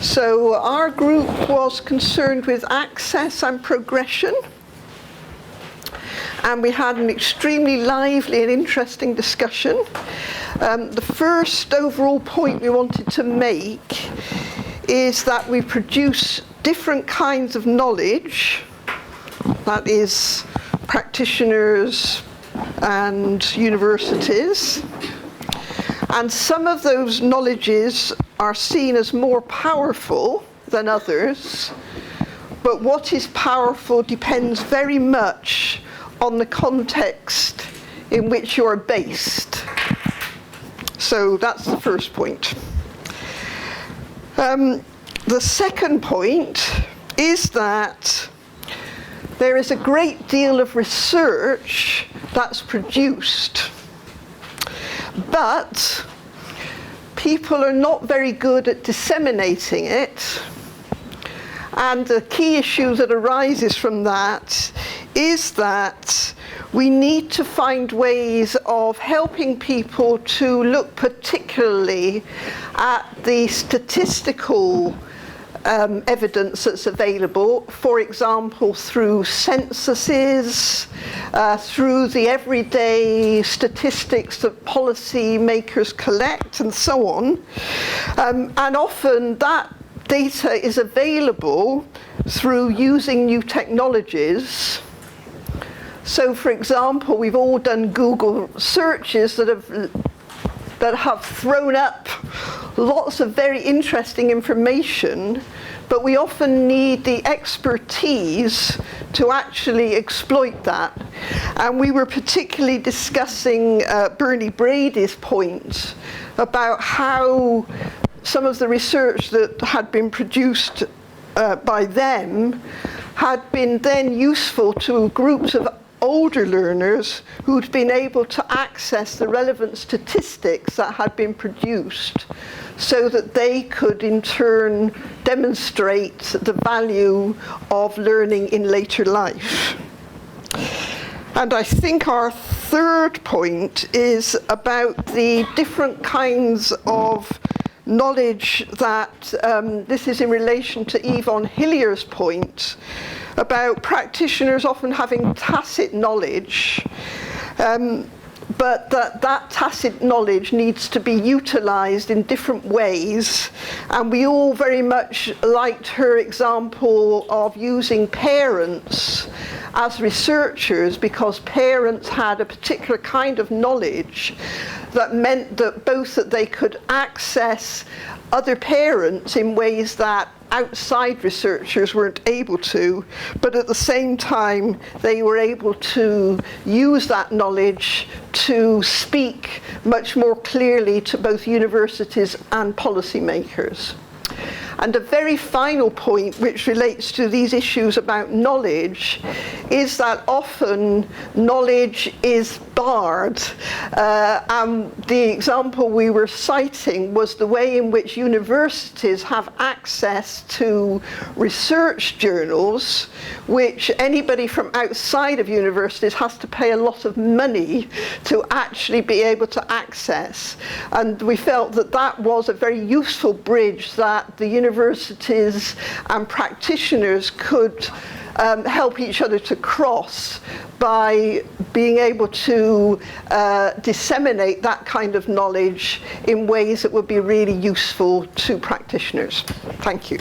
So our group was concerned with access and progression. And we had an extremely lively and interesting discussion. The first overall point we wanted to make is that we produce different kinds of knowledge, that is, practitioners and universities. And some of those knowledges are seen as more powerful than others, but what is powerful depends very much on the context in which you're based. So that's the first point. The second point is that there is a great deal of research that's produced, but people are not very good at disseminating it. And the key issue that arises from that is that we need to find ways of helping people to look particularly at the statistical evidence that's available, for example, through censuses, through the everyday statistics that policy makers collect, and so on. And often that data is available through using new technologies. So, for example, we've all done Google searches that have thrown up lots of very interesting information, but we often need the expertise to actually exploit that. And we were particularly discussing Bernie Brady's point about how some of the research that had been produced by them had been then useful to groups of older learners who'd been able to access the relevant statistics that had been produced so that they could in turn demonstrate the value of learning in later life. And I think our third point is about the different kinds of knowledge that, this is in relation to Yvonne Hillier's point, about practitioners often having tacit knowledge, but that tacit knowledge needs to be utilized in different ways. And we all very much liked her example of using parents as researchers, because parents had a particular kind of knowledge that meant that both that they could access other parents in ways that outside researchers weren't able to, but at the same time they were able to use that knowledge to speak much more clearly to both universities and policymakers. And a very final point which relates to these issues about knowledge is that often knowledge is barred. And the example we were citing was the way in which universities have access to research journals, which anybody from outside of universities has to pay a lot of money to actually be able to access. And we felt that that was a very useful bridge that the universities and practitioners could help each other to cross by being able to disseminate that kind of knowledge in ways that would be really useful to practitioners. Thank you.